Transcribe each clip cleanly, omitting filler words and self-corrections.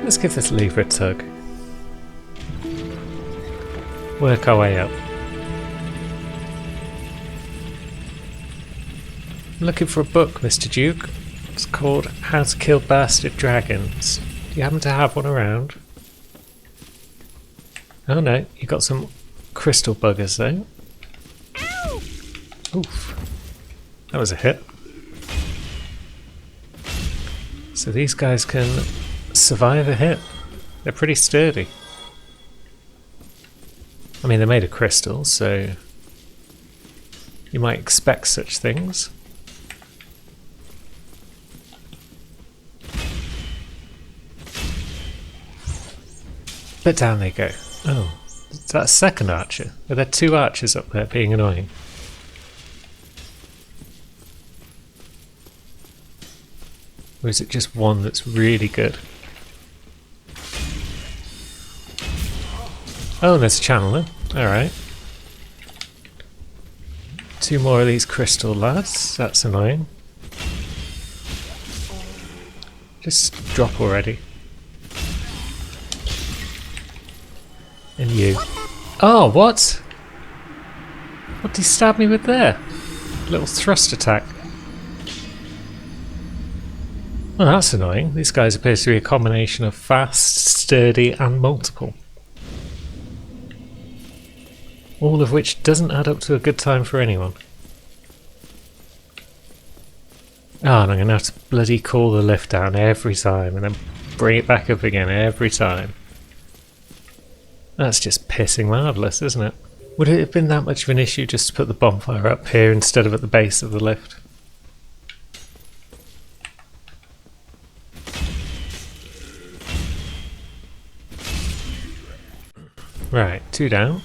Let's give this lever a tug. Work our way up. I'm looking for a book, Mr. Duke. It's called How to Kill Bastard Dragons. Do you happen to have one around? Oh no, you got some crystal buggers though. Ow! Oof. That was a hit. So these guys can survive a hit. They're pretty sturdy. I mean, they're made of crystal, so you might expect such things. But down they go. Oh, is that a second archer? Are there two archers up there being annoying? Or is it just one that's really good? Oh, there's a channeler. Alright. Two more of these crystal lads. That's annoying. Just drop already. And you. Oh, what? What did he stab me with there? A little thrust attack. Well, that's annoying. These guys appear to be a combination of fast, sturdy, and multiple. All of which doesn't add up to a good time for anyone. Ah, and I'm going to have to bloody call the lift down every time and then bring it back up again every time. That's just pissing marvellous, isn't it? Would it have been that much of an issue just to put the bonfire up here instead of at the base of the lift? Right, two down.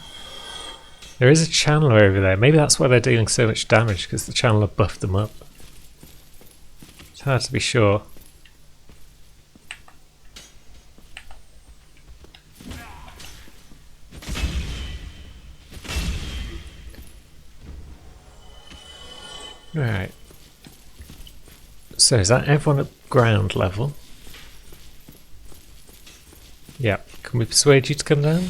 There is a channeler over there. Maybe that's why they're dealing so much damage, because the channeler buffed them up. It's hard to be sure. Right. So is that everyone at ground level? Yeah. Can we persuade you to come down?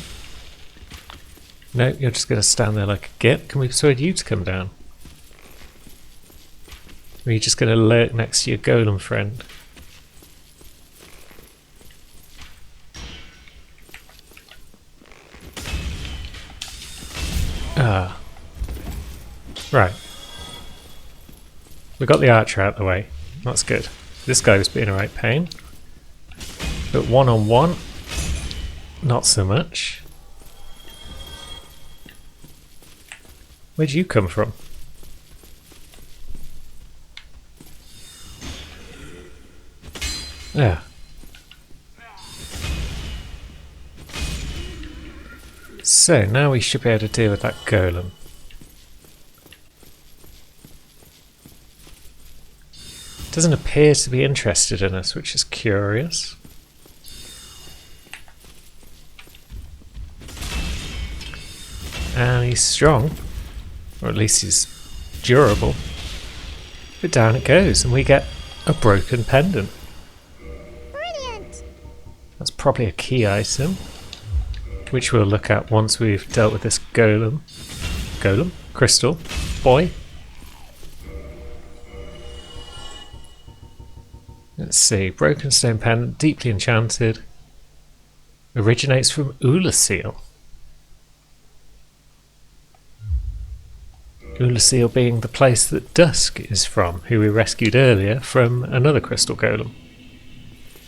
No, you're just going to stand there like a git. Can we persuade you to come down? Or are you just going to lurk next to your golem friend? Ah. Right. We got the archer out of the way. That's good. This guy was being a right pain. But one-on-one, not so much. Where'd you come from? Yeah. So now we should be able to deal with that golem. Doesn't appear to be interested in us, which is curious. And he's strong. Or at least he's durable. But down it goes, and we get a broken pendant. Brilliant! That's probably a key item, which we'll look at once we've dealt with this golem. Golem? Crystal? Boy? Let's see. Broken stone pendant, deeply enchanted. Originates from Oolacile. Oolacile being the place that Dusk is from, who we rescued earlier from another crystal golem.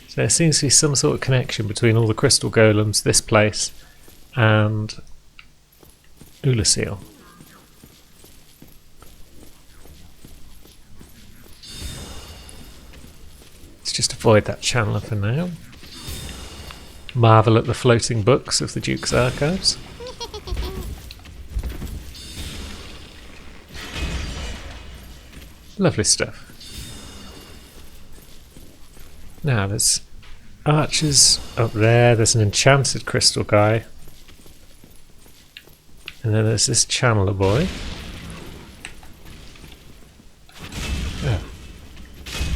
So there seems to be some sort of connection between all the crystal golems, this place, and Oolacile. Let's just avoid that channeler for now. Marvel at the floating books of the Duke's archives. Lovely stuff. Now there's archers up there, there's an enchanted crystal guy. And then there's this channeler boy.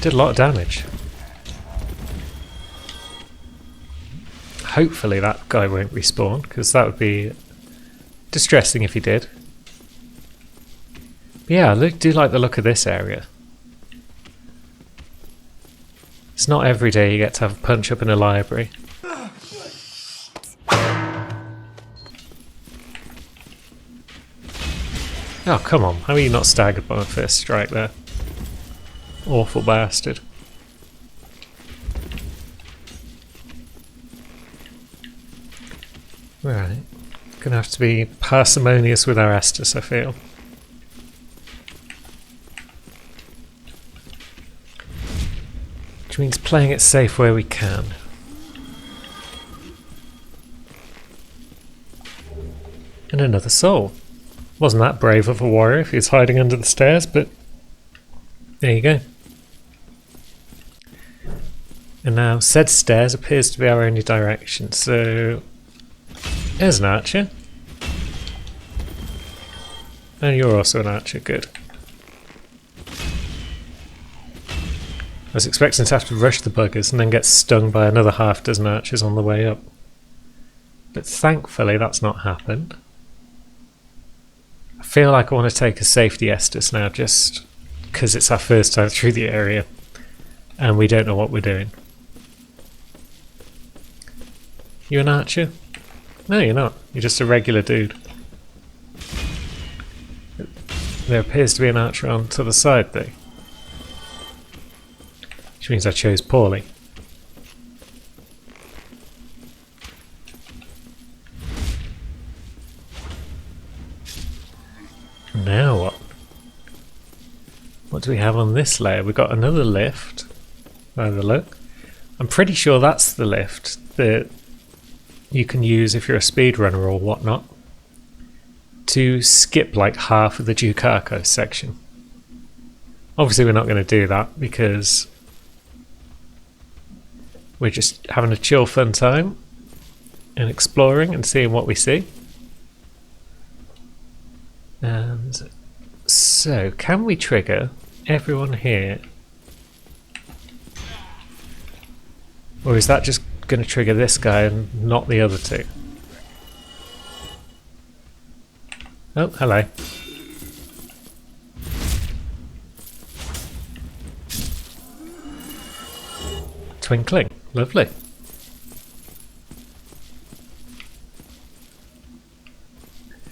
Did a lot of damage. hopefully that guy won't respawn, because that would be distressing if he did. But yeah, I do like the look of this area. It's not every day you get to have a punch up in a library. Oh, come on. How are you not staggered by my first strike there? Awful bastard. Right. Gonna have to be parsimonious with our Estus, I feel. Which means playing it safe where we can. And another soul. Wasn't that brave of a warrior if he was hiding under the stairs, but there you go. And now said stairs appears to be our only direction, so there's an archer. And you're also an archer, good. I was expecting to have to rush the buggers and then get stung by another half dozen archers on the way up. But thankfully that's not happened. I feel like I want to take a safety Estus now, just because it's our first time through the area and we don't know what we're doing. You an archer? No, you're not. You're just a regular dude. There appears to be an archer on to the side though. Which means I chose poorly. Now what? What do we have on this layer? We've got another lift. By the look. I'm pretty sure that's the lift that you can use if you're a speedrunner or whatnot to skip like half of the Duke Archive section. Obviously we're not going to do that because we're just having a chill fun time and exploring and seeing what we see. And so, can we trigger everyone here? Or is that just going to trigger this guy and not the other two? Oh, hello. Twinkling, lovely.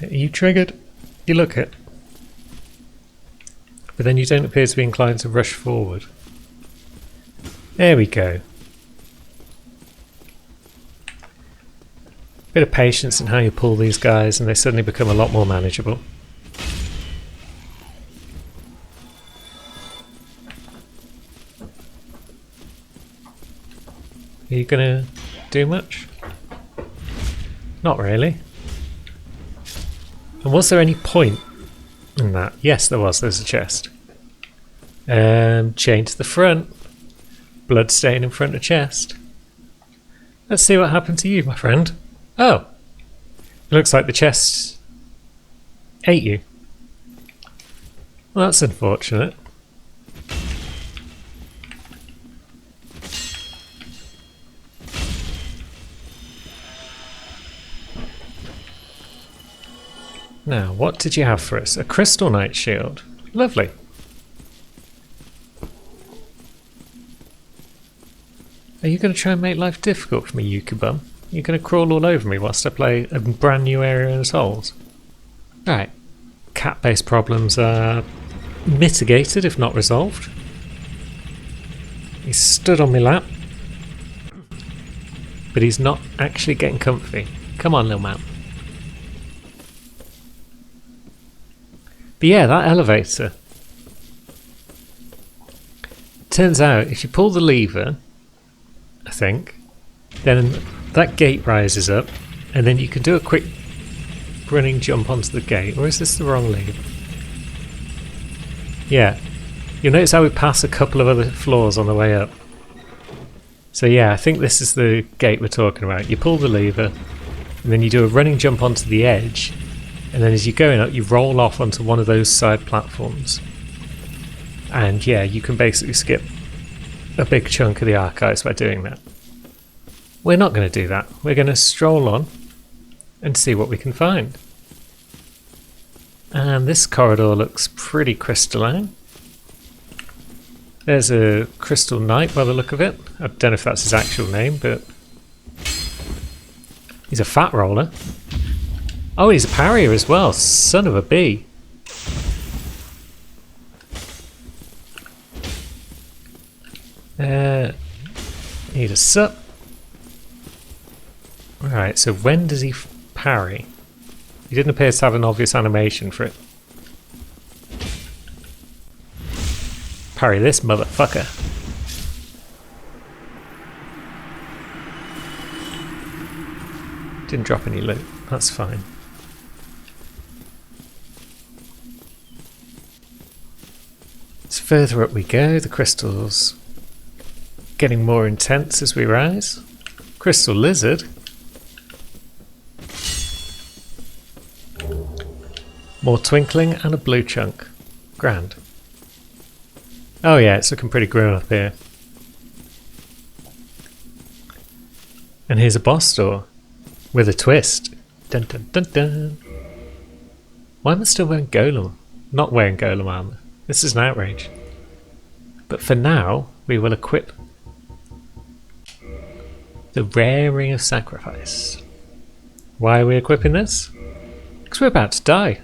Are you triggered? You look it. But then you don't appear to be inclined to rush forward. There we go. Bit of patience in how you pull these guys and they suddenly become a lot more manageable. Are you gonna do much? Not really. And was there any point in that? Yes, there was. There's a chest. Chain to the front. Blood stain in front of chest. Let's see what happened to you, my friend. Oh! It looks like the chest ate you. Well, that's unfortunate. Now, what did you have for us? A Crystal Knight shield. Lovely. Are you going to try and make life difficult for me, Yukibum? You're going to crawl all over me whilst I play a brand new area in Souls? Alright. Cat-based problems are mitigated, if not resolved. He's stood on my lap. But he's not actually getting comfy. Come on, little man. But yeah, that elevator. Turns out, if you pull the lever, I think, then that gate rises up, and then you can do a quick running jump onto the gate. Or is this the wrong lever? Yeah. You'll notice how we pass a couple of other floors on the way up. So yeah, I think this is the gate we're talking about. You pull the lever, and then you do a running jump onto the edge, and then as you're going up, you roll off onto one of those side platforms. And yeah, you can basically skip a big chunk of the archives by doing that. We're not going to do that. We're going to stroll on and see what we can find. And this corridor looks pretty crystalline. There's a Crystal Knight by the look of it. I don't know if that's his actual name, but he's a fat roller. Oh, he's a parrier as well. Son of a bee. Need a sup. Right, so when does he parry? He didn't appear to have an obvious animation for it. Parry this motherfucker. Didn't drop any loot. That's fine. So further up we go. The crystals getting more intense as we rise. Crystal lizard. More twinkling and a blue chunk. Grand. Oh yeah, it's looking pretty grim up here. And here's a boss door. With a twist. Dun dun dun dun. Why am I still wearing golem? Not wearing golem armor. This is an outrage. But for now, we will equip the rare ring of sacrifice. Why are we equipping this? Because we're about to die.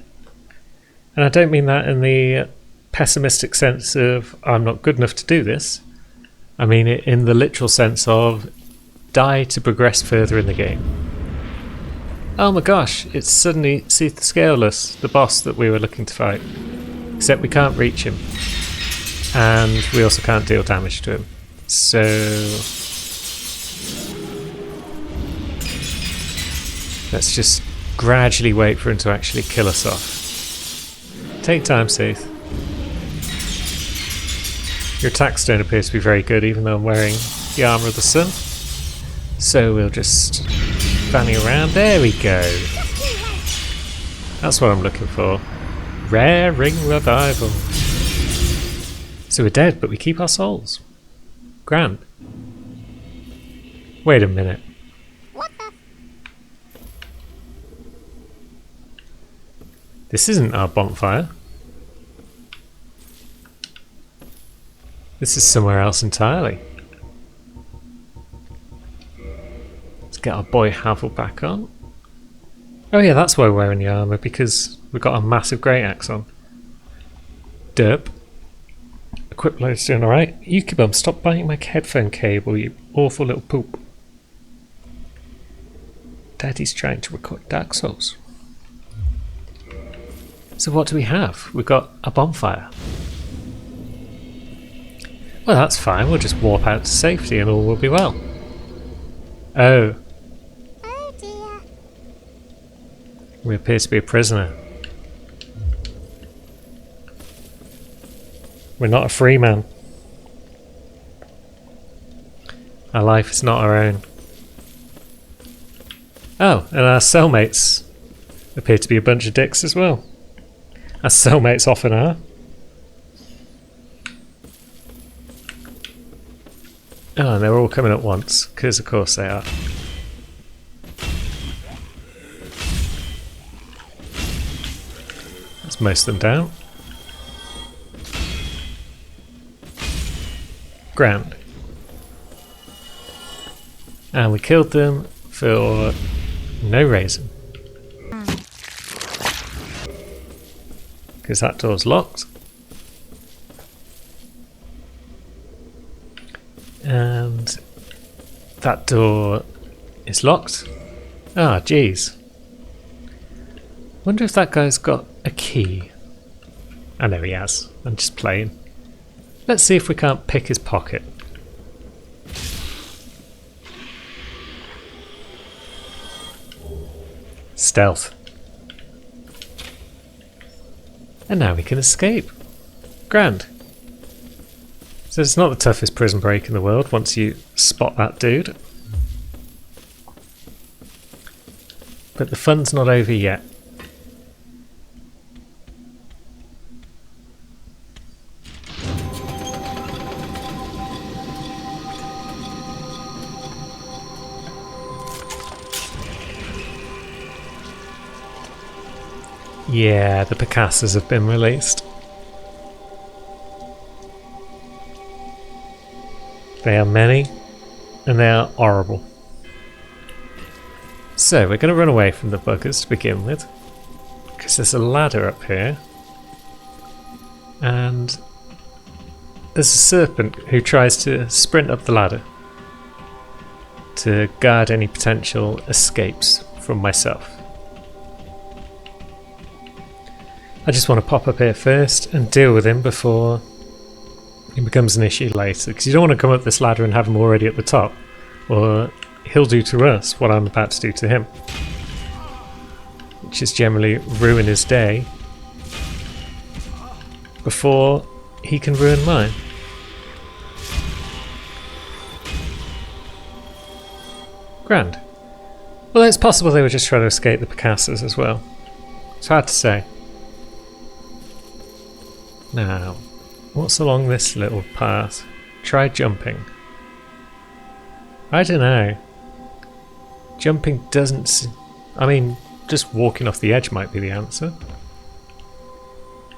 And I don't mean that in the pessimistic sense of I'm not good enough to do this. I mean it in the literal sense of die to progress further in the game. Oh my gosh, it's suddenly Seath the Scaleless, the boss that we were looking to fight. Except we can't reach him. And we also can't deal damage to him. So let's just gradually wait for him to actually kill us off. Take time, Seath. Your attacks don't appear to be very good, even though I'm wearing the armour of the sun. So we'll just fanny around. There we go. That's what I'm looking for. Rare ring revival. So we're dead, but we keep our souls. Grand. Wait a minute. What the? This isn't our bonfire. This is somewhere else entirely. Let's get our boy Havel back on. Oh yeah, that's why we're wearing the armour, because we've got a massive great axe on. Derp. Equip load's doing alright. Yukibum, stop biting my headphone cable, you awful little poop. Daddy's trying to record Dark Souls. So what do we have? We've got a bonfire. Well, that's fine. We'll just warp out to safety and all will be well. Oh. Oh dear. We appear to be a prisoner. We're not a free man. Our life is not our own. Oh, and our cellmates appear to be a bunch of dicks as well. As cellmates often are. Oh, and they're all coming at once, because of course they are. That's most of them down. Grand. And we killed them for no reason. Because that door's locked. And that door is locked. Ah, jeez. Wonder if that guy's got a key. I know he has. I'm just playing. Let's see if we can't pick his pocket. Stealth. And now we can escape. Grand. So it's not the toughest prison break in the world once you spot that dude. But the fun's not over yet. Yeah, the Picassas have been released. They are many, and they are horrible. So, we're going to run away from the buggers to begin with, because there's a ladder up here, and there's a serpent who tries to sprint up the ladder to guard any potential escapes from myself. I just want to pop up here first and deal with him before it becomes an issue later, because you don't want to come up this ladder and have him already at the top, or he'll do to us what I'm about to do to him, which is generally ruin his day before he can ruin mine. Grand. Well, it's possible they were just trying to escape the Picassas as well. It's hard to say. Now, what's along this little path? Try jumping. I don't know. Jumping doesn't... I mean, just walking off the edge might be the answer.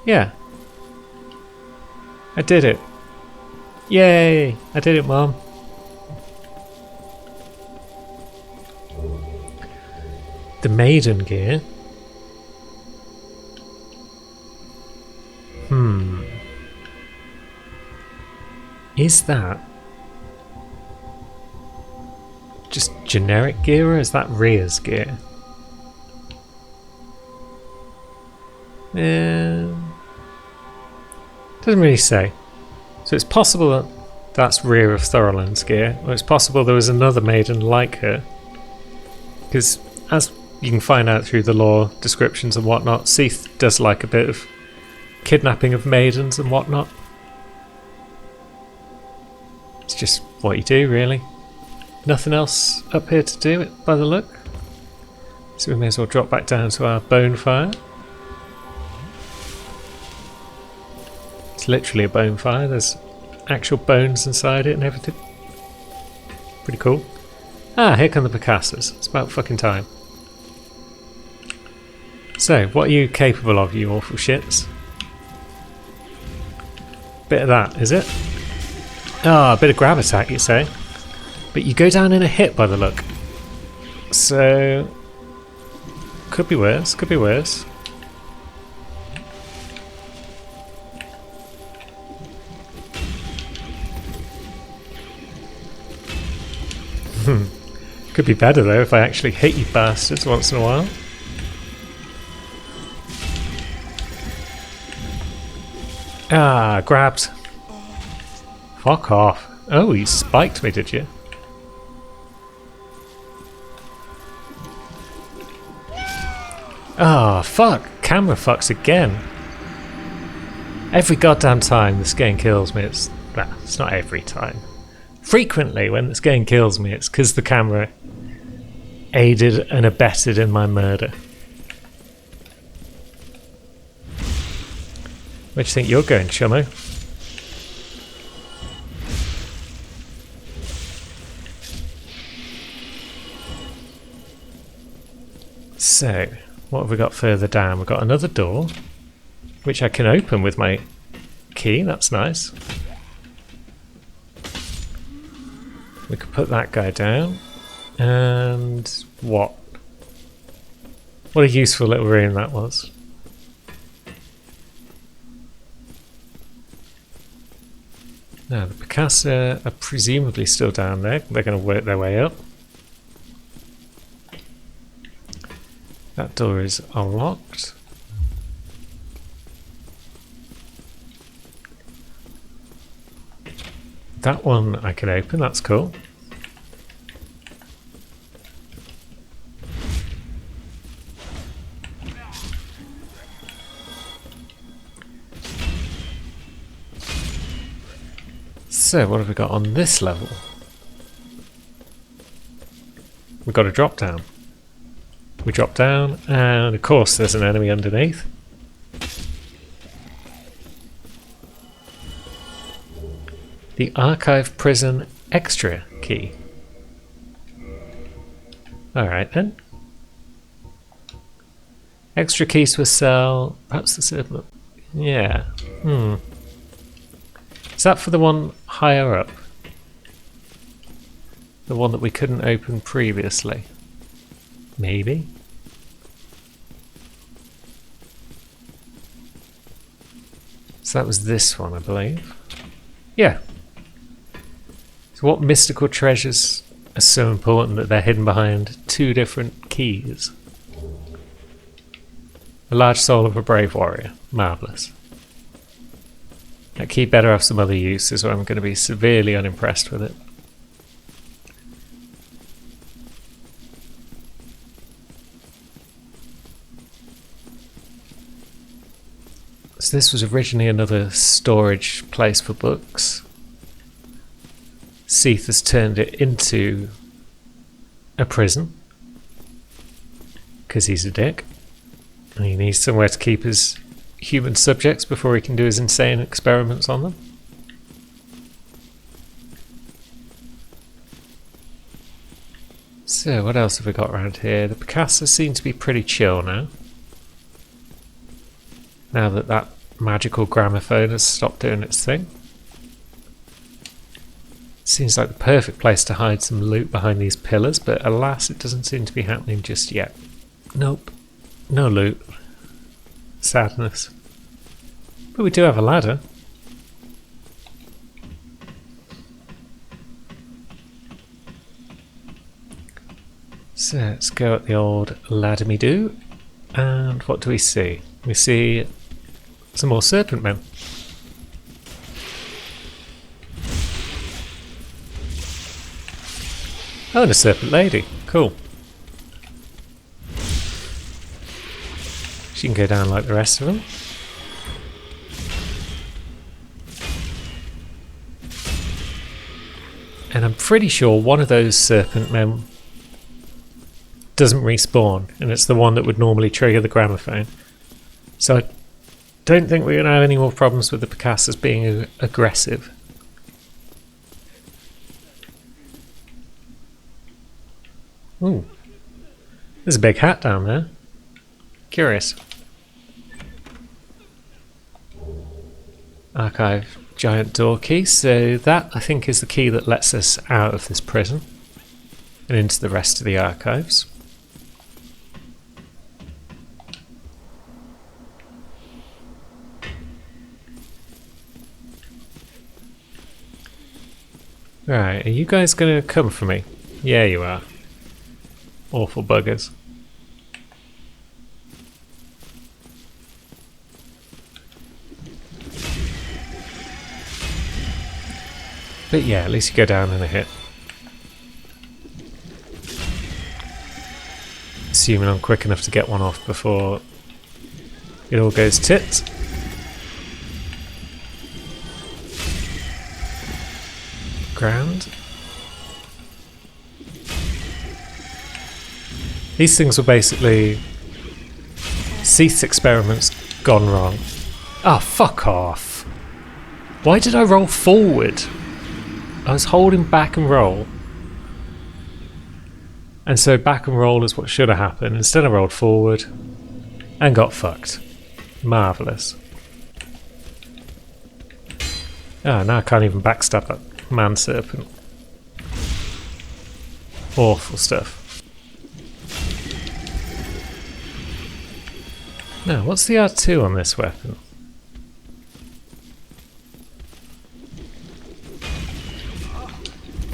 Yeah. I did it. Yay! I did it, Mom. The maiden gear. Is that just generic gear, or is that Rhea's gear? Doesn't really say. So it's possible that that's Rhea of Thorolund's gear, or it's possible there was another maiden like her. Because as you can find out through the lore descriptions and whatnot, Seath does like a bit of kidnapping of maidens and whatnot. It's just what you do, really. Nothing else up here to do it by the look. So we may as well drop back down to our bone fire. It's literally a bone fire. There's actual bones inside it and everything. Pretty cool. Ah, here come the Picassas. It's about fucking time. So, what are you capable of, you awful shits? Bit of that, is it? Ah, a bit of grab attack, you say? But you go down in a hit by the look. So... could be worse, could be worse. Could be better though if I actually hit you bastards once in a while. Ah, grabbed. Fuck off. Oh, you spiked me, did you? Ah, fuck. Camera fucks again. Every goddamn time this game kills me, it's... well, it's not every time. Frequently, when this game kills me, it's because the camera aided and abetted in my murder. Where do you think you're going, Shummo? So, what have we got further down? We've got another door, which I can open with my key. That's nice. We could put that guy down. And what? What a useful little room that was. Now, the Picasso are presumably still down there. They're going to work their way up. That door is unlocked. That one I can open, that's cool. So, what have we got on this level? We've got a drop down. We drop down, and of course there's an enemy underneath. The Archive Prison Extra key. Alright then. Extra keys to a cell. Perhaps the serpent. Yeah. Is that for the one higher up? The one that we couldn't open previously? Maybe? So that was this one, I believe. Yeah. So what mystical treasures are so important that they're hidden behind two different keys? A large soul of a brave warrior. Marvellous. That key better have some other uses or I'm going to be severely unimpressed with it. So this was originally another storage place for books. Seath has turned it into a prison because he's a dick and he needs somewhere to keep his human subjects before he can do his insane experiments on them. So what else have we got around here? The Picasso seem to be pretty chill now. Now that that magical gramophone has stopped doing its thing. Seems like the perfect place to hide some loot behind these pillars, but alas, it doesn't seem to be happening just yet. Nope. No loot. Sadness. But we do have a ladder. So let's go at the old ladder-me-do. And what do we see? We see some more serpent men. Oh, and a serpent lady. Cool. She can go down like the rest of them. And I'm pretty sure one of those serpent men doesn't respawn, and it's the one that would normally trigger the gramophone. So I don't think we're going to have any more problems with the Picassos being aggressive. Ooh. There's a big hat down there. Curious. Archive giant door key. So that, I think, is the key that lets us out of this prison and into the rest of the archives. Right, are you guys going to come for me? Yeah, you are. Awful buggers. But yeah, at least you go down in a hit. Assuming I'm quick enough to get one off before it all goes tits. Ground. These things were basically Seath's experiments gone wrong. Ah, fuck off. Why did I roll forward? I was holding back and roll. And so back and roll is what should have happened. Instead I rolled forward and got fucked. Marvellous. Ah, now I can't even backstab that man serpent. Awful stuff. Now, what's the R2 on this weapon?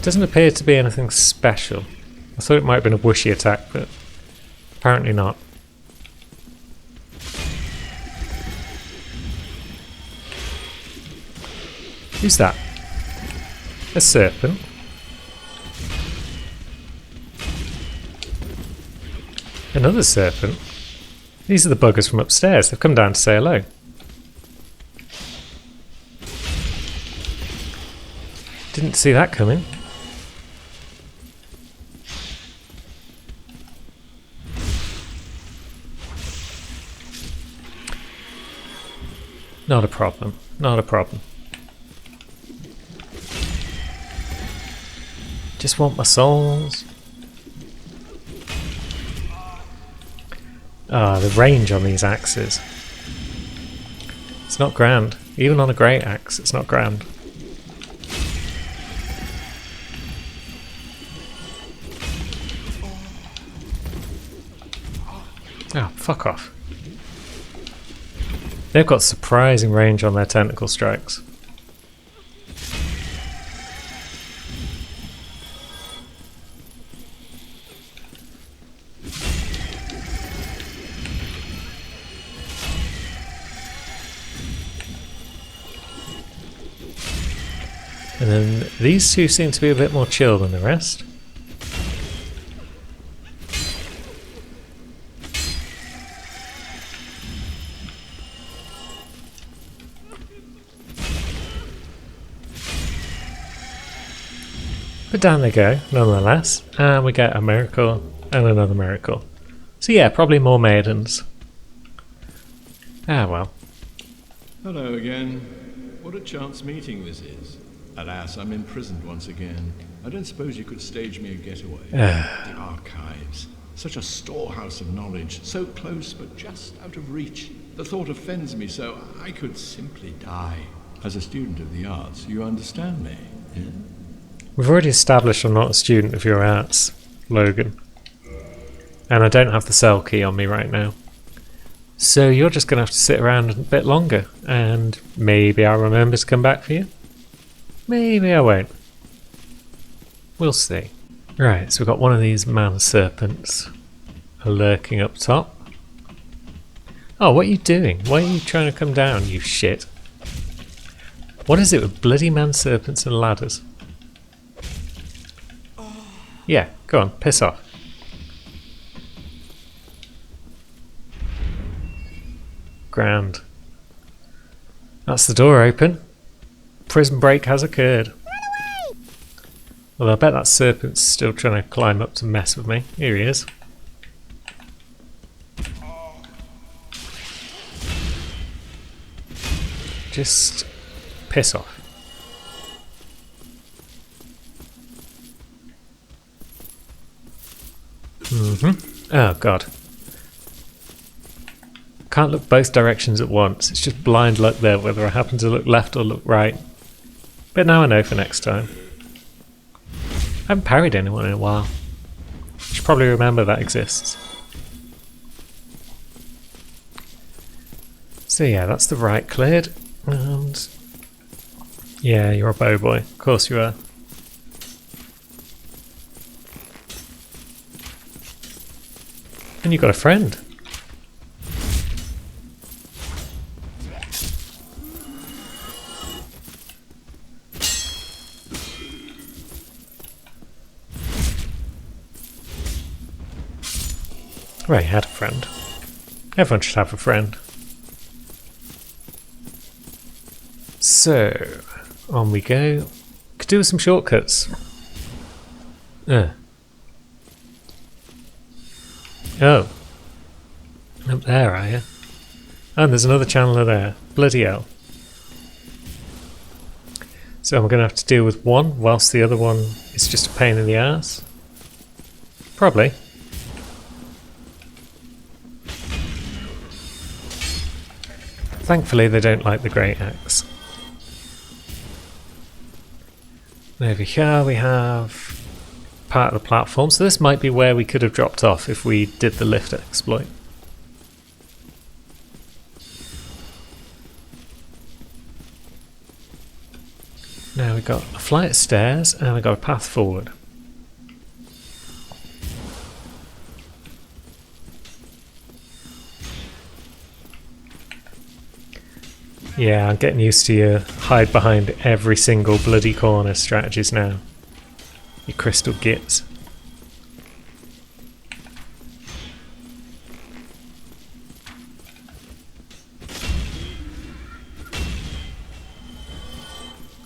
Doesn't appear to be anything special. I thought it might have been a whooshy attack, but apparently not. Who's that? A serpent? Another serpent? These are the buggers from upstairs. They've come down to say hello. Didn't see that coming. Not a problem. Not a problem. Just want my souls. Ah, the range on these axes. It's not grand. Even on a great axe, it's not grand. Oh, fuck off. They've got surprising range on their tentacle strikes. And then these two seem to be a bit more chill than the rest. But down they go, nonetheless, and we get a miracle and another miracle. So yeah, probably more maidens. Ah well. Hello again. What a chance meeting this is. Alas, I'm imprisoned once again. I don't suppose you could stage me a getaway. The archives. Such a storehouse of knowledge. So close, but just out of reach. The thought offends me so I could simply die. As a student of the arts, you understand me? Yeah? We've already established I'm not a student of your arts, Logan. And I don't have the cell key on me right now. So you're just going to have to sit around a bit longer, and maybe I'll remember to come back for you. Maybe I won't. We'll see. Right, so we've got one of these man serpents lurking up top. Oh, what are you doing? Why are you trying to come down, you shit? What is it with bloody man serpents and ladders? Yeah, go on, piss off. Grand. That's the door open. Prison break has occurred. Well, I bet that serpent's still trying to climb up to mess with me. Here he is. Just piss off. Oh god. Can't look both directions at once. It's just blind luck there, whether I happen to look left or look right. But now I know for next time. I haven't parried anyone in a while. Should probably remember that exists. So yeah, that's the right cleared. And yeah, you're a bow boy. Of course you are. And you've got a friend. Right, had a friend. Everyone should have a friend. So, on we go. Could do with some shortcuts. Oh. Up there, are you? And there's another channeler there. Bloody hell. So I'm going to have to deal with one, whilst the other one is just a pain in the ass? Probably. Thankfully they don't like the great axe. Over here we have part of the platform, so this might be where we could have dropped off if we did the lift exploit. Now we've got a flight of stairs and we've got a path forward. Yeah, I'm getting used to your hide behind every single bloody corner strategies now. You crystal gits.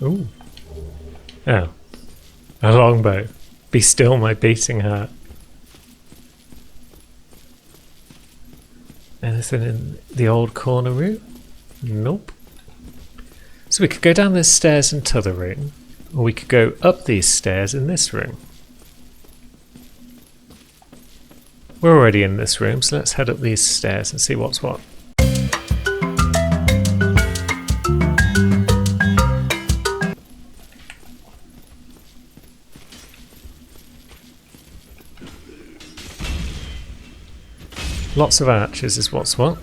Ooh. Oh. A longbow. Be still my beating heart. Anything in the old corner room? Nope. So we could go down these stairs into the room, or we could go up these stairs in this room. We're already in this room, so let's head up these stairs and see what's what. Lots of arches is what's what.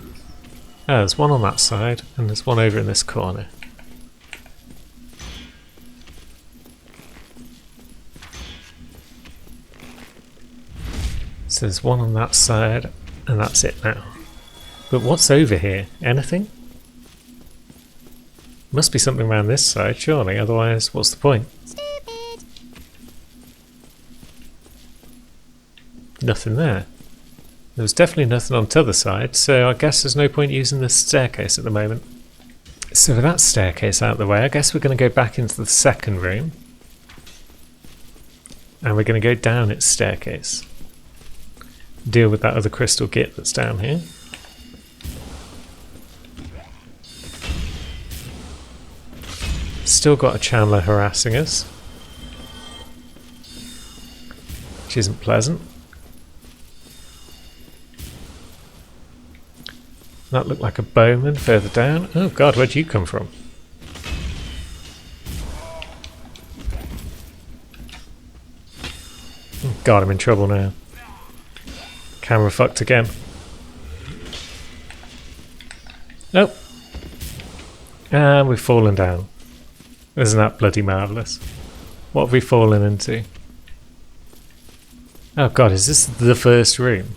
Oh, there's one on that side, and there's one over in this corner. So there's one on that side, and that's it now. But what's over here? Anything? Must be something around this side, surely, otherwise what's the point? Stupid. Nothing there. There was definitely nothing on the other side, so I guess there's no point using the staircase at the moment. So with that staircase out of the way, I guess we're going to go back into the second room. And we're going to go down its staircase. Deal with that other crystal git that's down here. Still got a Chandler harassing us, which isn't pleasant. That looked like a bowman further down. Oh god, where'd you come from? Oh god, I'm in trouble now. Camera fucked again. Nope. And we've fallen down. Isn't that bloody marvellous? What have we fallen into? Oh god, is this the first room?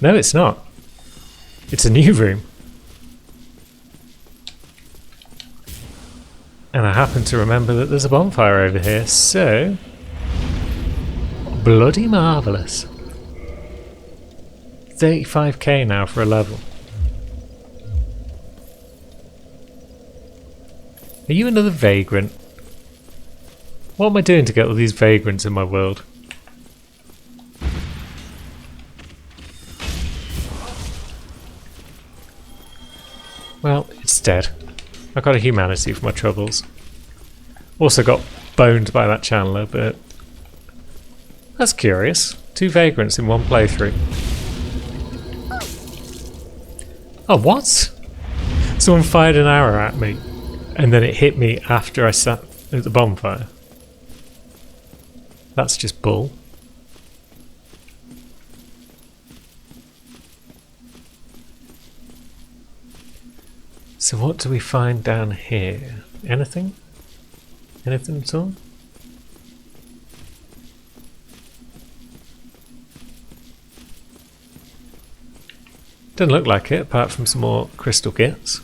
No, it's not. It's a new room. And I happen to remember that there's a bonfire over here, so... bloody marvellous. 35k now for a level. Are you another vagrant? What am I doing to get all these vagrants in my world? Well, it's dead. I got a humanity for my troubles. Also got boned by that Chandler, but... that's curious. 2 vagrants in one playthrough. Oh, what? Someone fired an arrow at me, and then it hit me after I sat at the bonfire. That's just bull. So what do we find down here? Anything? Anything at all? Doesn't look like it, apart from some more crystal gits.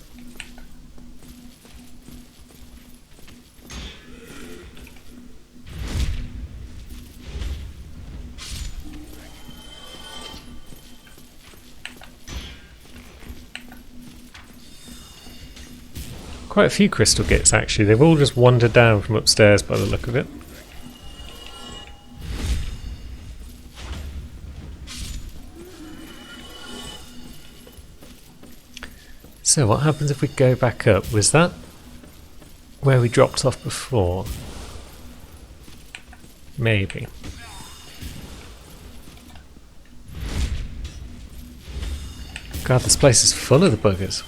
Quite a few crystal gits actually, they've all just wandered down from upstairs by the look of it. So what happens if we go back up? Was that where we dropped off before? Maybe. God, this place is full of the buggers.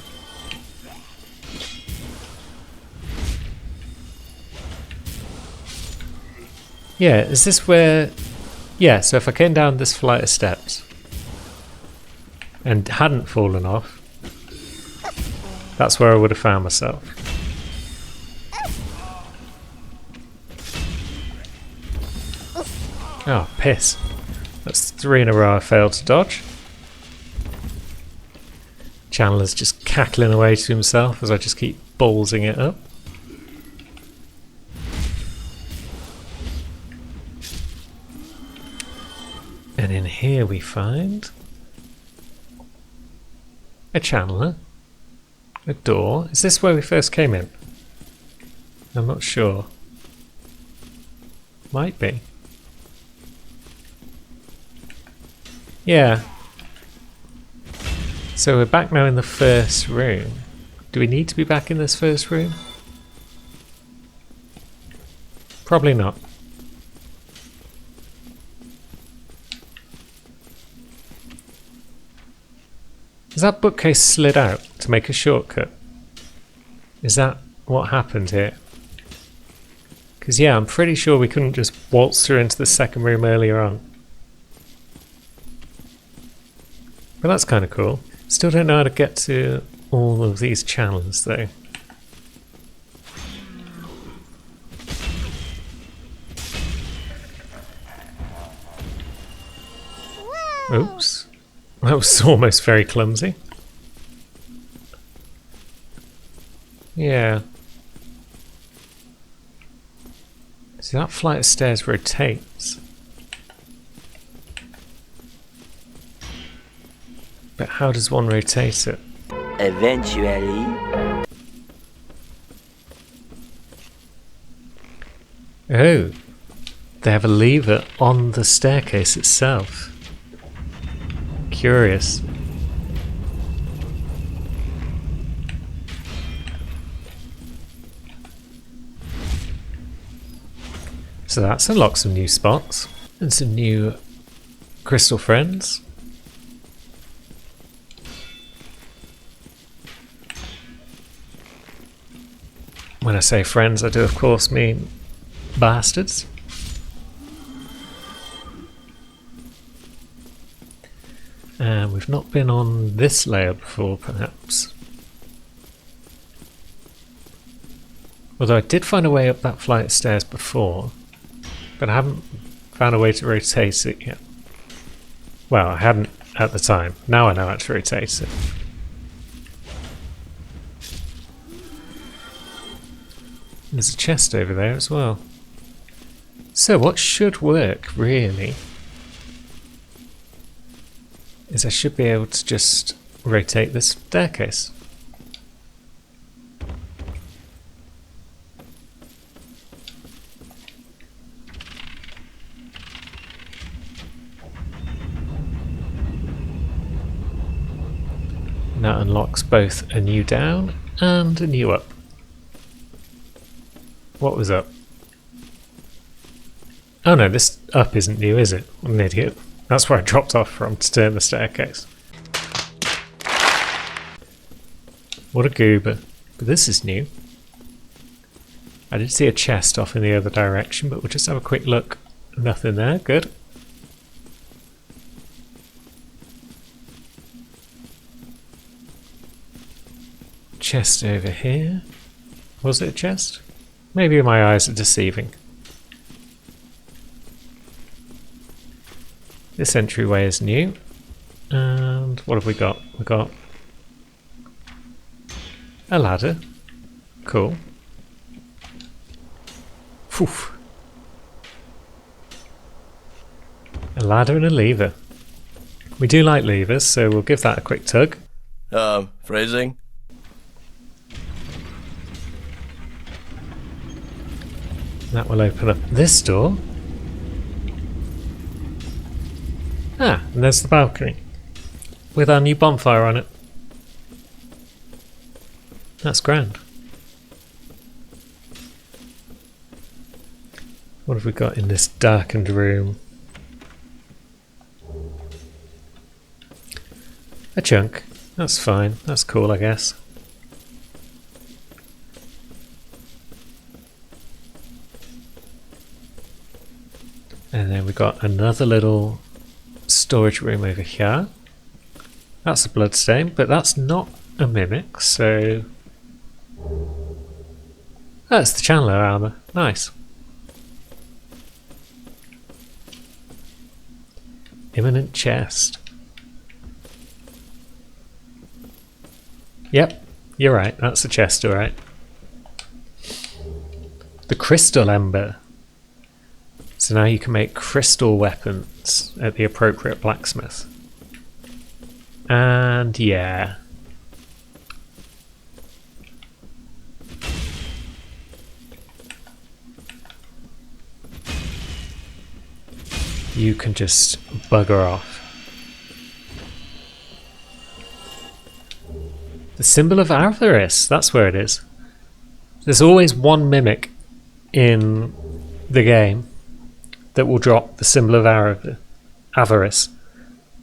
Yeah, is this where... yeah, so if I came down this flight of steps and hadn't fallen off, that's where I would have found myself. Oh, piss. That's 3 in a row I failed to dodge. Chandler's just cackling away to himself as I just keep ballsing it up. And in here we find a Chandler, a door. Is this where we first came in? I'm not sure. Might be. Yeah. So we're back now in the first room. Do we need to be back in this first room? Probably not. Is that bookcase slid out to make a shortcut? Is that what happened here? Because yeah, I'm pretty sure we couldn't just waltz through into the second room earlier on. But that's kind of cool. Still don't know how to get to all of these channels though. Oops. That was almost very clumsy. Yeah. See, that flight of stairs rotates. But how does one rotate it? Eventually. Oh. They have a lever on the staircase itself. Curious. So that's unlocked some new spots and some new crystal friends. When I say friends, I do of course mean bastards. And we've not been on this layer before, perhaps. Although I did find a way up that flight of stairs before, but I haven't found a way to rotate it yet. Well, I hadn't at the time. Now I know how to rotate it. There's a chest over there as well. So what should work, really, is I should be able to just rotate this staircase. And that unlocks both a new down and a new up. What was up? Oh no, this up isn't new, is it? I'm an idiot. That's where I dropped off from to turn the staircase. What a goober. But this is new. I did see a chest off in the other direction, but we'll just have a quick look. Nothing there, good. Chest over here. Was it a chest? Maybe my eyes are deceiving. This entryway is new. And what have we got? We've got a ladder. Cool. Phew. A ladder and a lever. We do like levers, so we'll give that a quick tug. Phrasing? That will open up this door. Ah, and there's the balcony with our new bonfire on it. That's grand. What have we got in this darkened room? A chunk. That's fine. That's cool, I guess. And then we've got another little storage room over here. That's a bloodstain, but that's not a mimic, so... That's the Chandler armor. Nice. Imminent chest. Yep, you're right. That's the chest, alright. The crystal ember. So now you can make crystal weapons at the appropriate blacksmith. And yeah. You can just bugger off. The symbol of avarice, that's where it is. There's always one mimic in the game that will drop the symbol of avarice.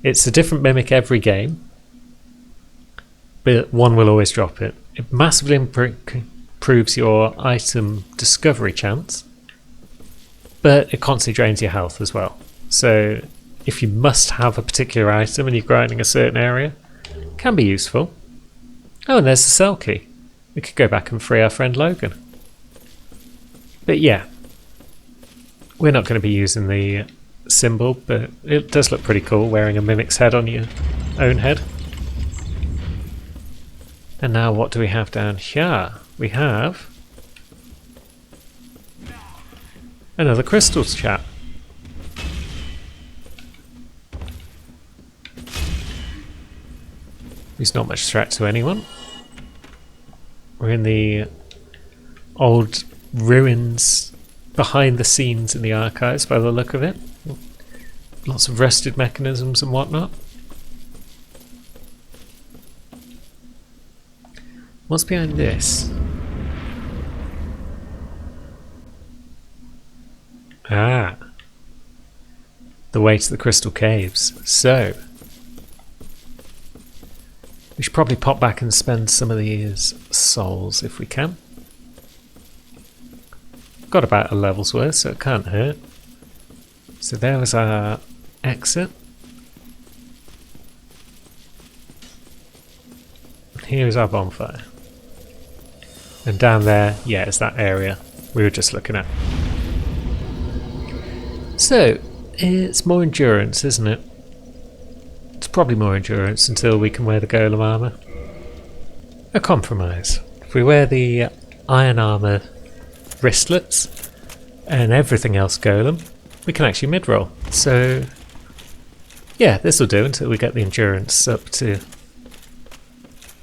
It's a different mimic every game, but one will always drop it. It massively improves your item discovery chance, but it constantly drains your health as well. So if you must have a particular item and you're grinding a certain area, it can be useful. Oh, and there's the cell key. We could go back and free our friend Logan. But yeah, we're not going to be using the symbol, but it does look pretty cool wearing a mimic's head on your own head. And now what do we have down here? We have another crystals chat. He's not much threat to anyone. We're in the old ruins behind the scenes in the archives by the look of it. Lots of rusted mechanisms and whatnot. What's behind this? Ah. The way to the Crystal Caves. So, we should probably pop back and spend some of these souls if we can. Got about a level's worth, so it can't hurt. So there was our exit. Here is our bonfire. And down there, yeah, is that area we were just looking at. So, it's more endurance, isn't it? It's probably more endurance until we can wear the golem armour. A compromise. If we wear the iron armour wristlets and everything else golem, we can actually mid-roll. So, yeah, this will do until we get the endurance up to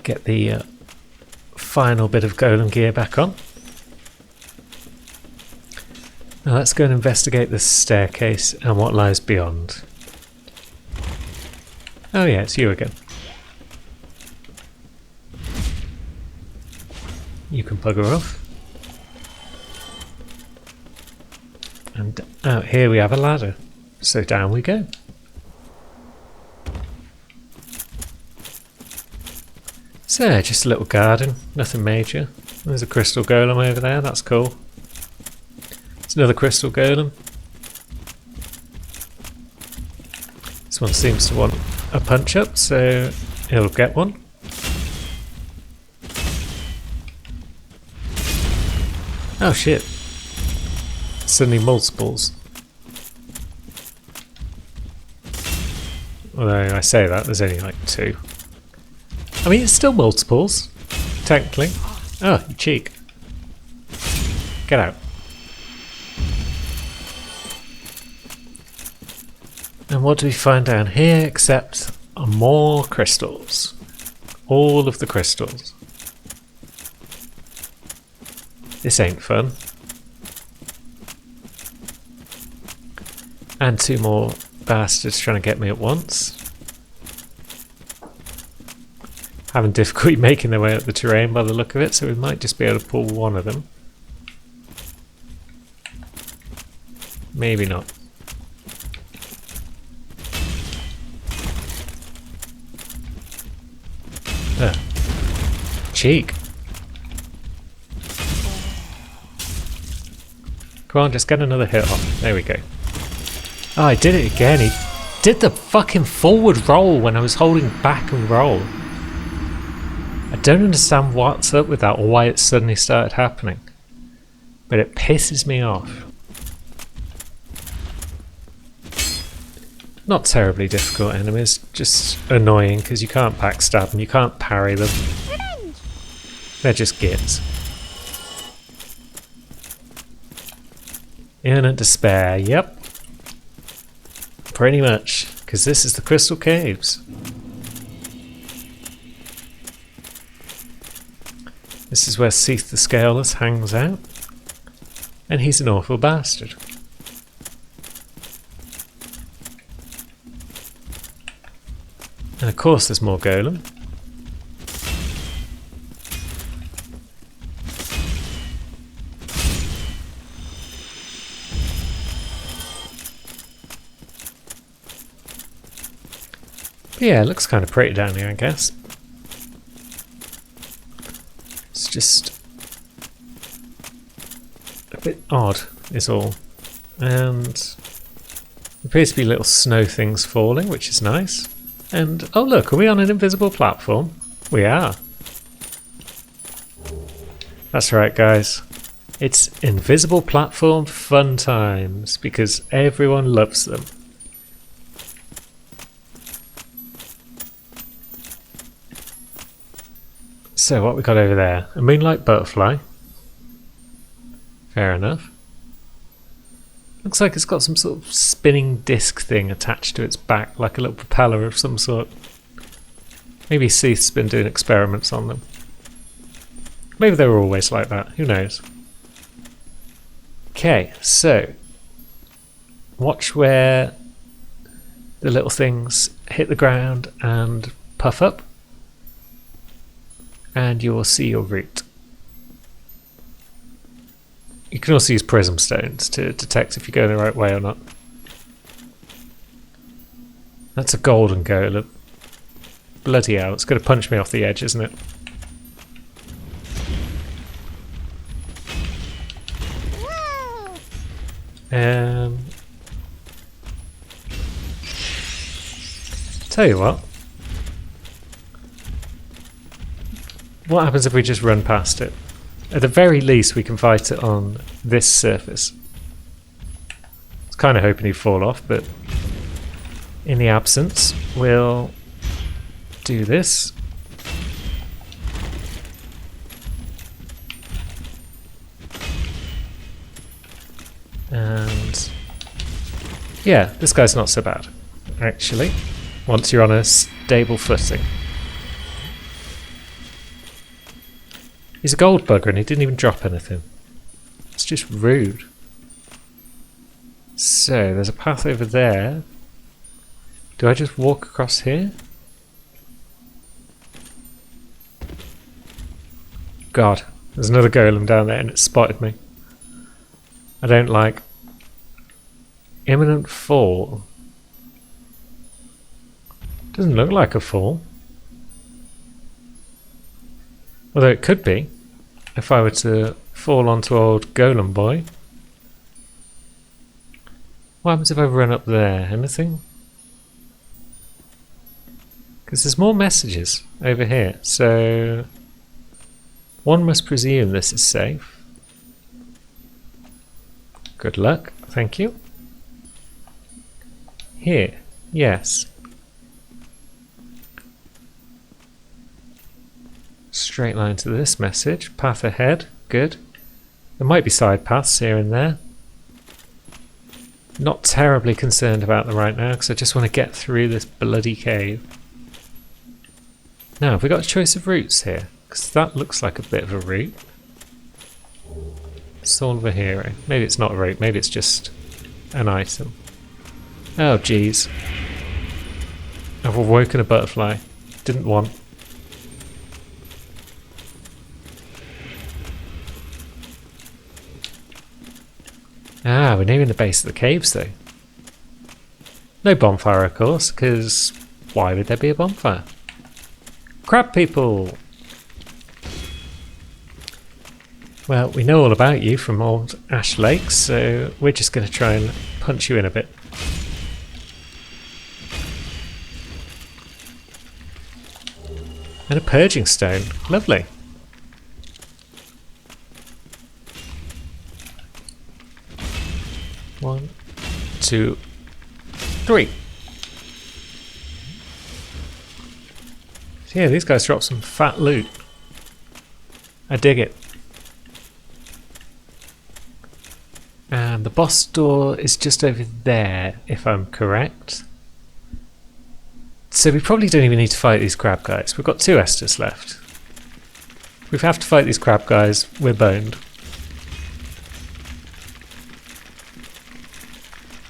get the final bit of golem gear back on. Now let's go and investigate this staircase and what lies beyond. Oh yeah, it's you again. You can bugger off. And out here we have a ladder. So down we go. So, just a little garden, nothing major. There's a crystal golem over there, that's cool. It's another crystal golem. This one seems to want a punch up, so he'll get one. Oh shit. Suddenly multiples. Although I say that, there's only like 2. I mean, it's still multiples, technically. Oh, you cheek. Get out. And what do we find down here except more crystals? All of the crystals. This ain't fun. And 2 more bastards trying to get me at once. Having difficulty making their way up the terrain by the look of it, so we might just be able to pull one of them. Maybe not. Cheek. Come on, just get another hit off. There we go. Oh, I did it again. He did the fucking forward roll when I was holding back and roll. I don't understand what's up with that or why it suddenly started happening. But it pisses me off. Not terribly difficult enemies, just annoying because you can't backstab them, you can't parry them. They're just gits. Imminent despair, yep. Pretty much, because this is the Crystal Caves. This is where Seath the Scaleless hangs out. And he's an awful bastard. And of course there's more golem. But yeah, it looks kind of pretty down here, I guess. It's just a bit odd, is all. And there appears to be little snow things falling, which is nice. And, oh look, are we on an invisible platform? We are. That's right, guys. It's invisible platform fun times, because everyone loves them. So what we got over there? A moonlight butterfly. Fair enough. Looks like it's got some sort of spinning disc thing attached to its back, like a little propeller of some sort. Maybe Seath's been doing experiments on them. Maybe they were always like that, who knows. Okay, so watch where the little things hit the ground and puff up, and you will see your route. You can also use prism stones to detect if you're going the right way or not. That's a golden golem. Bloody hell, it's going to punch me off the edge, isn't it? Whoa! Tell you what. What happens if we just run past it? At the very least, we can fight it on this surface. I was kind of hoping he'd fall off, but in the absence, we'll do this. And yeah, this guy's not so bad, actually, once you're on a stable footing. He's a gold bugger and he didn't even drop anything. It's just rude. So, there's a path over there. Do I just walk across here? God, there's another golem down there and it spotted me. I don't like imminent fall. Doesn't look like a fall. Although it could be, if I were to fall onto old Golem Boy. What happens if I run up there? Anything? Because there's more messages over here, so one must presume this is safe. Good luck, thank you. Here, yes. Straight line to this message. Path ahead. Good. There might be side paths here and there. Not terribly concerned about them right now because I just want to get through this bloody cave. Now, have we got a choice of routes here? Because that looks like a bit of a route. Soul of a Hero. Maybe it's not a route. Maybe it's just an item. Oh, jeez. I've awoken a butterfly. Didn't want. Ah, we're nearing the base of the caves though. No bonfire of course, because why would there be a bonfire? Crab people! Well, we know all about you from old Ash Lakes, so we're just going to try and punch you in a bit. And a purging stone. Lovely. One, two, three. So yeah, these guys drop some fat loot. I dig it. And the boss door is just over there, if I'm correct. So we probably don't even need to fight these crab guys. We've got 2 Estus left. If we have to fight these crab guys, we're boned.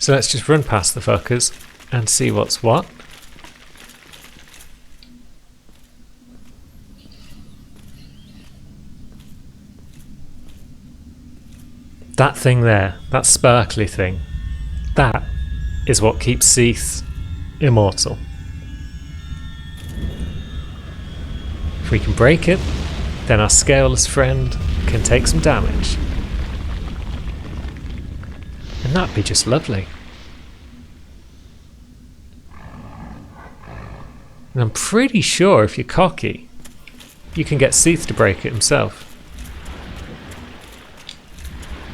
So let's just run past the fuckers and see what's what. That thing there, that sparkly thing, that is what keeps Seath immortal. If we can break it, then our scaleless friend can take some damage. And that'd be just lovely. And I'm pretty sure if you're cocky, you can get Seath to break it himself.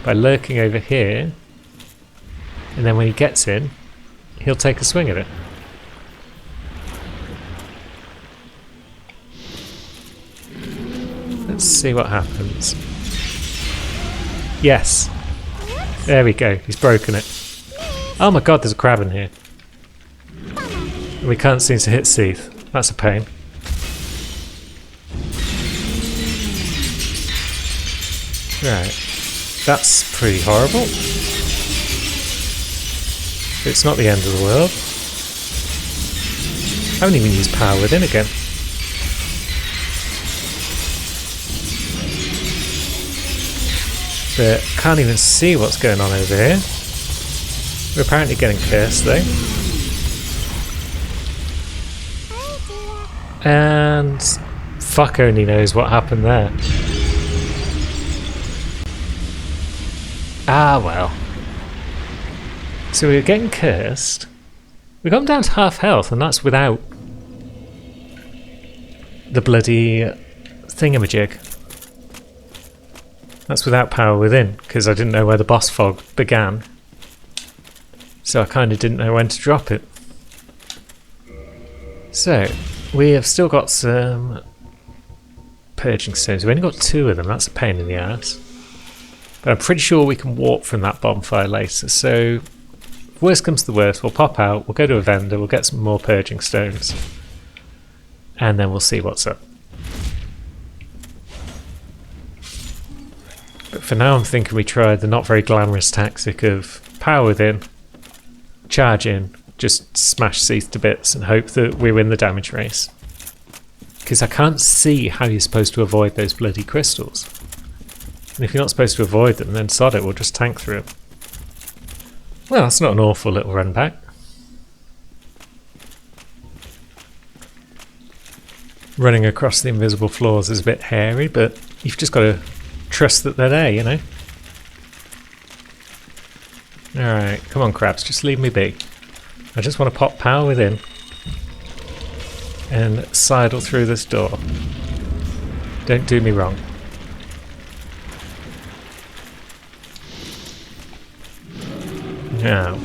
By lurking over here, and then when he gets in, he'll take a swing at it. Let's see what happens. Yes. There we go, he's broken it. Oh my god, there's a crab in here. We can't seem to hit Seath. That's a pain. Right. That's pretty horrible. It's not the end of the world. I haven't even used power within again. But can't even see what's going on over here. We're apparently getting cursed though. And fuck only knows what happened there. Ah well. So we were getting cursed. We got him down to half health, and that's without the bloody thingamajig. That's without power within, because I didn't know where the boss fog began. So I kind of didn't know when to drop it. So, we have still got some purging stones. We've only got 2 of them, that's a pain in the ass. But I'm pretty sure we can walk from that bonfire later, so if worst comes to the worst, we'll pop out, we'll go to a vendor, we'll get some more purging stones, and then we'll see what's up. But for now I'm thinking we try the not very glamorous tactic of power within, charge in, just smash Seath to bits and hope that we win the damage race. Because I can't see how you're supposed to avoid those bloody crystals. And if you're not supposed to avoid them, then sod it, we'll just tank through it. Well, that's not an awful little run back. Running across the invisible floors is a bit hairy, but you've just got to trust that they're there, you know? Alright, come on crabs, just leave me be. I just want to pop power within and sidle through this door. Don't do me wrong. Now.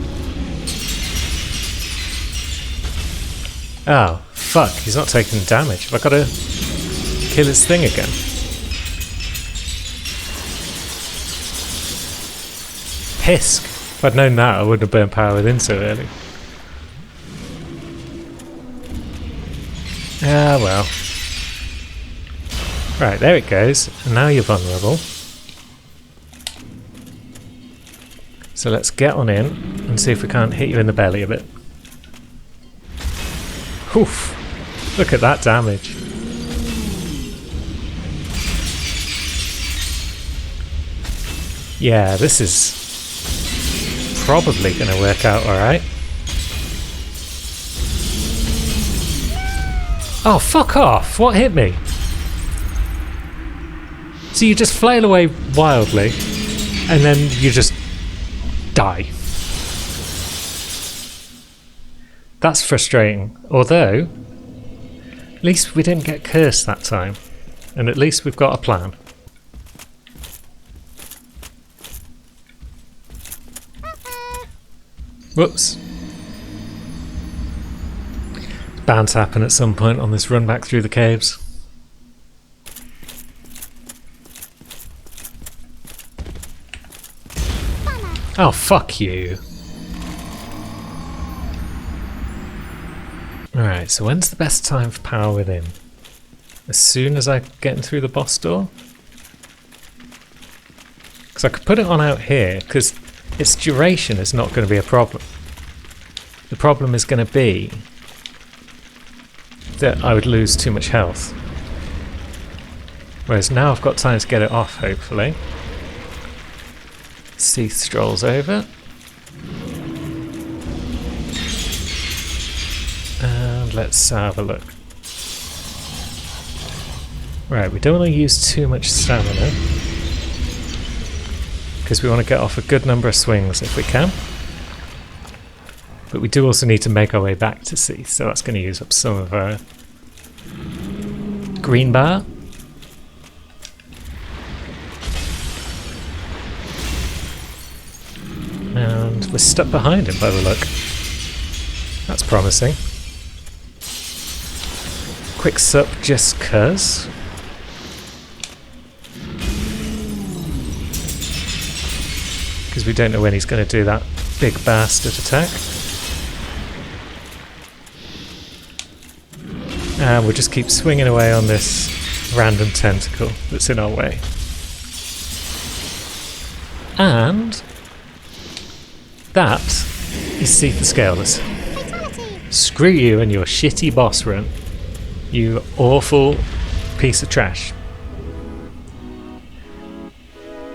Oh, fuck, he's not taking damage. Have I got to kill his thing again? Pisk! If I'd known that, I wouldn't have burned power within so early. Ah, well. Right, there it goes. And now you're vulnerable. So let's get on in and see if we can't hit you in the belly a bit. Oof! Look at that damage. Yeah, this is probably going to work out alright. Oh, fuck off! What hit me? So you just flail away wildly, and then you just die. That's frustrating. Although, at least we didn't get cursed that time. And at least we've got a plan. Whoops. It's bound to happen at some point on this run back through the caves. Oh, fuck you. Alright, so when's the best time for power within? As soon as I get in through the boss door? Because I could put it on out here, because its duration is not going to be a problem. The problem is going to be that I would lose too much health. Whereas now I've got time to get it off, hopefully. Seath strolls over. And let's have a look. Right, we don't want to use too much stamina, because we want to get off a good number of swings if we can. But we do also need to make our way back to sea, so that's going to use up some of our green bar. And we're stuck behind him by the look. That's promising. Quick sup just cuz. Because we don't know when he's going to do that big bastard attack. And we'll just keep swinging away on this random tentacle that's in our way. And that is Seether Scaleless. Fatality. Screw you and your shitty boss run. You awful piece of trash.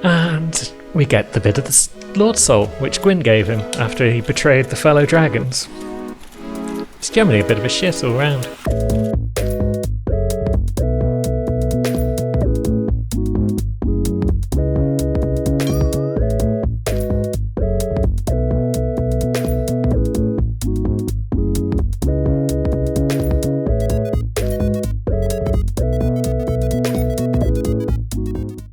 And we get the bit of the Lord Soul, which Gwyn gave him after he betrayed the fellow dragons. It's generally a bit of a shit all round.